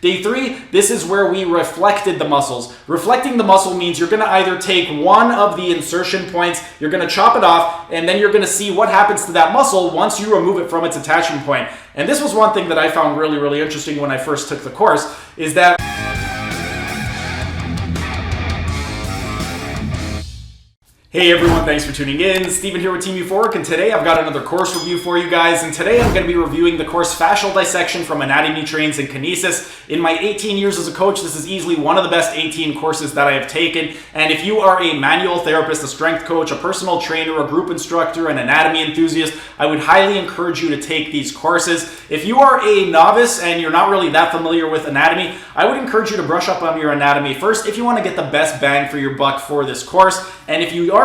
Day 3, this is where we reflected the muscles. Reflecting the muscle means you're going to either take one of the insertion points, you're going to chop it off, and then you're going to see what happens to that muscle once you remove it from its attachment point. And this was one thing that I found really, really interesting when I first took the course, is that Hey everyone, thanks for tuning in. Steven here with Team Euphoric, and today I've got another course review for you guys. And today I'm going to be reviewing the course Fascial Dissection from Anatomy Trains and Kinesis. In my 18 years as a coach, this is easily one of the best 18 courses that I have taken. And if you are a manual therapist, a strength coach, a personal trainer, a group instructor, an anatomy enthusiast, I would highly encourage you to take these courses. If you are a novice and you're not really that familiar with anatomy, I would encourage you to brush up on your anatomy first if you want to get the best bang for your buck for this course. And if you are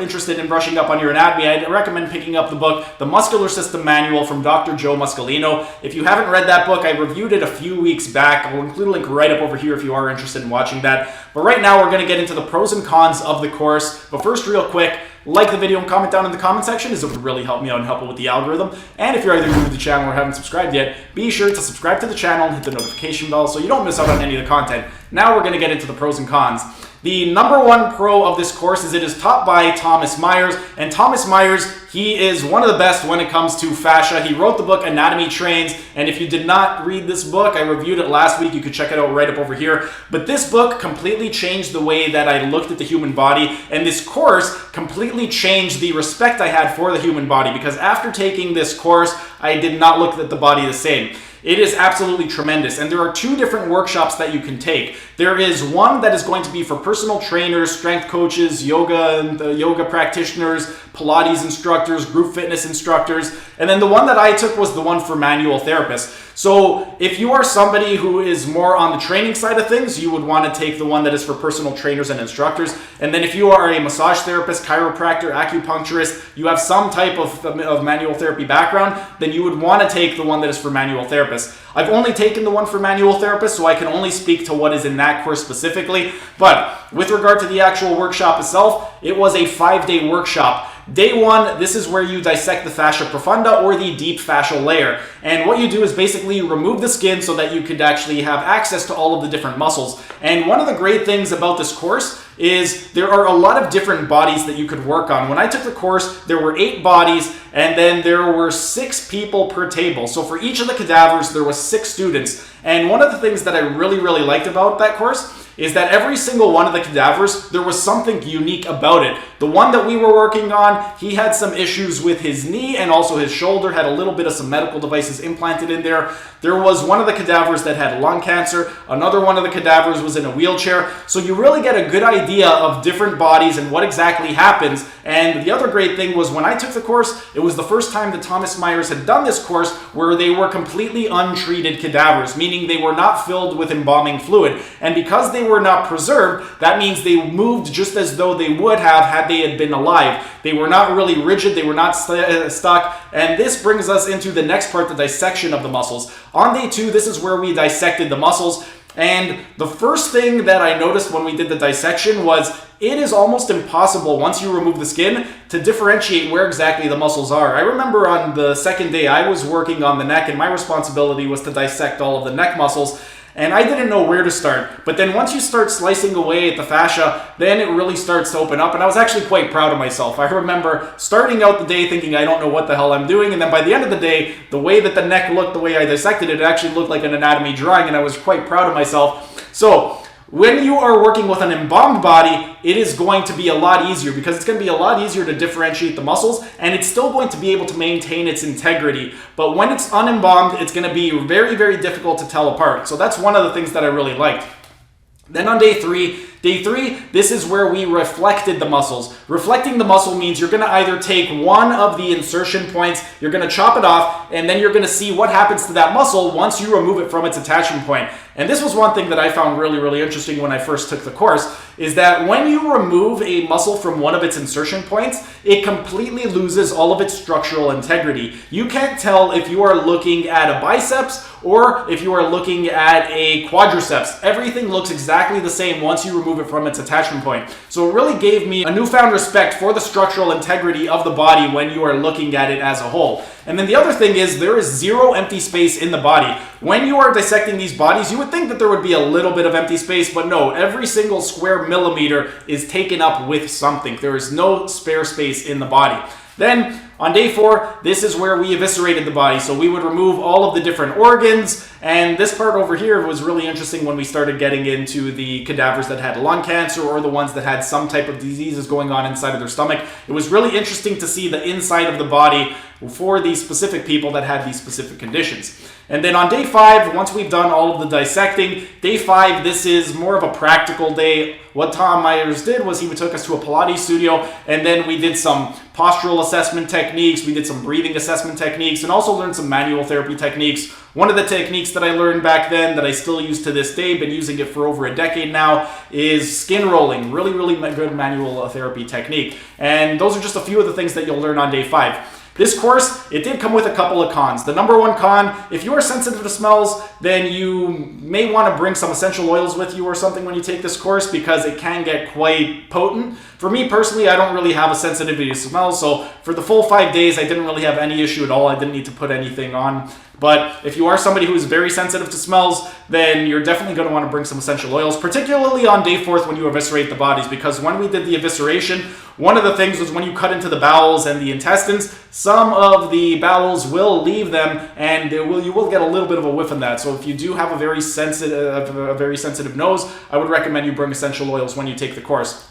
interested in brushing up on your anatomy, I'd recommend picking up the book, The Muscular System Manual from Dr. Joe Muscolino. If you haven't read that book, I reviewed it a few weeks back. I'll include a link right up over here if you are interested in watching that. But right now, we're going to get into the pros and cons of the course. But first, real quick, like the video and comment down in the comment section, as it would really help me out and help with the algorithm. And if you're either new to the channel or haven't subscribed yet, be sure to subscribe to the channel and hit the notification bell so you don't miss out on any of the content. Now we're going to get into the pros and cons. The number one pro of this course is it is taught by Thomas Myers, and Thomas Myers, he is one of the best when it comes to fascia. He wrote the book Anatomy Trains, and if you did not read this book, I reviewed it last week, you could check it out right up over here. But this book completely changed the way that I looked at the human body, and this course completely changed the respect I had for the human body, because after taking this course, I did not look at the body the same. It is absolutely tremendous, and there are two different workshops that you can take. There is one that is going to be for personal trainers, strength coaches, yoga practitioners, Pilates instructors, group fitness instructors, and then the one that I took was the one for manual therapists. So if you are somebody who is more on the training side of things, you would want to take the one that is for personal trainers and instructors. And then if you are a massage therapist, chiropractor, acupuncturist, you have some type of manual therapy background, then you would want to take the one that is for manual therapists. I've only taken the one for manual therapists, so I can only speak to what is in that course specifically. But with regard to the actual workshop itself, it was a 5-day workshop. Day 1, this is where you dissect the fascia profunda, or the deep fascial layer. And what you do is basically remove the skin so that you could actually have access to all of the different muscles. And one of the great things about this course is there are a lot of different bodies that you could work on. When I took the course, there were 8 bodies, and then there were 6 people per table. So for each of the cadavers, there was 6 students. And one of the things that I really, really liked about that course is that every single one of the cadavers, there was something unique about it. The one that we were working on, he had some issues with his knee and also his shoulder, had a little bit of some medical devices implanted in there. There was one of the cadavers that had lung cancer. Another one of the cadavers was in a wheelchair. So you really get a good idea of different bodies and what exactly happens. And the other great thing was when I took the course, it was the first time that Thomas Myers had done this course where they were completely untreated cadavers, meaning they were not filled with embalming fluid. And because they were not preserved, that means they moved just as though they would have had they had been alive. They were not really rigid, they were not stuck. And this brings us into the next part, the dissection of the muscles. On day 2, this is where we dissected the muscles. And the first thing that I noticed when we did the dissection was it is almost impossible, once you remove the skin, to differentiate where exactly the muscles are. I remember on the second day I was working on the neck, and my responsibility was to dissect all of the neck muscles. And I didn't know where to start. But then once you start slicing away at the fascia, then it really starts to open up. And I was actually quite proud of myself. I remember starting out the day thinking I don't know what the hell I'm doing. And then by the end of the day, the way that the neck looked, the way I dissected it, it actually looked like an anatomy drawing. And I was quite proud of myself. So when you are working with an embalmed body, it is going to be a lot easier because it's going to be a lot easier to differentiate the muscles, and it's still going to be able to maintain its integrity. But when it's unembalmed, it's going to be very, very difficult to tell apart. So that's one of the things that I really liked. Then on day 3, this is where we reflected the muscles. Reflecting the muscle means you're going to either take one of the insertion points, you're going to chop it off, and then you're going to see what happens to that muscle once you remove it from its attachment point. And this was one thing that I found really, really interesting when I first took the course, is that when you remove a muscle from one of its insertion points, it completely loses all of its structural integrity. You can't tell if you are looking at a biceps or if you are looking at a quadriceps. Everything looks exactly the same once you remove remove it from its attachment point. So it really gave me a newfound respect for the structural integrity of the body when you are looking at it as a whole. And then the other thing is there is zero empty space in the body. When you are dissecting these bodies, you would think that there would be a little bit of empty space, but no, every single square millimeter is taken up with something. There is no spare space in the body. Then on day 4, this is where we eviscerated the body. So we would remove all of the different organs. And this part over here was really interesting when we started getting into the cadavers that had lung cancer or the ones that had some type of diseases going on inside of their stomach. It was really interesting to see the inside of the body for these specific people that had these specific conditions. And then on day 5, once we've done all of the dissecting, day 5, this is more of a practical day. What Tom Myers did was he took us to a Pilates studio, and then we did some postural assessment techniques, we did some breathing assessment techniques, and also learned some manual therapy techniques. One of the techniques that I learned back then that I still use to this day, been using it for over a decade now, is skin rolling. Really, really good manual therapy technique. And those are just a few of the things that you'll learn on day 5. This course, it did come with a couple of cons. The number one con, if you are sensitive to smells, then you may want to bring some essential oils with you or something when you take this course because it can get quite potent. For me personally, I don't really have a sensitivity to smells, so for the full 5 days, I didn't really have any issue at all. I didn't need to put anything on. But if you are somebody who is very sensitive to smells, then you're definitely going to want to bring some essential oils, particularly on day 4 when you eviscerate the bodies, because when we did the evisceration, one of the things was when you cut into the bowels and the intestines, some of the bowels will leave them, and you will get a little bit of a whiff in that. So if you do have a very sensitive nose, I would recommend you bring essential oils when you take the course.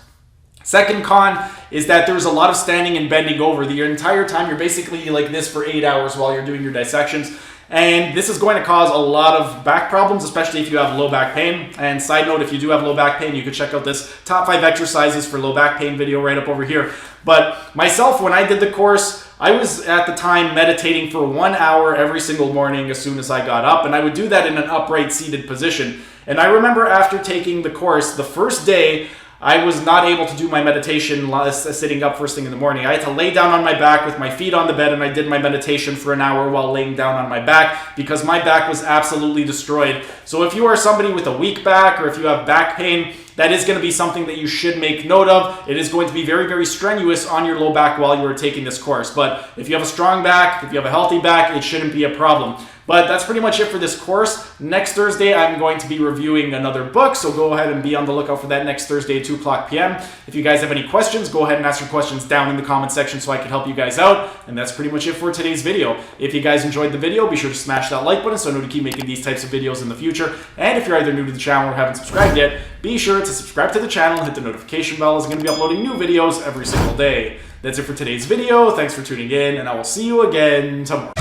Second con is that there's a lot of standing and bending over. The entire time you're basically like this for 8 hours while you're doing your dissections. And this is going to cause a lot of back problems, especially if you have low back pain. And side note, if you do have low back pain, you can check out this top 5 exercises for low back pain video right up over here. But myself, when I did the course, I was at the time meditating for 1 hour every single morning as soon as I got up. And I would do that in an upright seated position. And I remember after taking the course, the first day, I was not able to do my meditation sitting up first thing in the morning. I had to lay down on my back with my feet on the bed, and I did my meditation for an hour while laying down on my back because my back was absolutely destroyed. So if you are somebody with a weak back or if you have back pain, that is going to be something that you should make note of. It is going to be very, very strenuous on your low back while you are taking this course. But if you have a strong back, if you have a healthy back, it shouldn't be a problem. But that's pretty much it for this course. Next Thursday, I'm going to be reviewing another book, so go ahead and be on the lookout for that next Thursday at 2 o'clock p.m. If you guys have any questions, go ahead and ask your questions down in the comment section so I can help you guys out. And that's pretty much it for today's video. If you guys enjoyed the video, be sure to smash that like button so I know to keep making these types of videos in the future. And if you're either new to the channel or haven't subscribed yet, be sure to subscribe to the channel and hit the notification bell as I'm going to be uploading new videos every single day. That's it for today's video. Thanks for tuning in, and I will see you again tomorrow.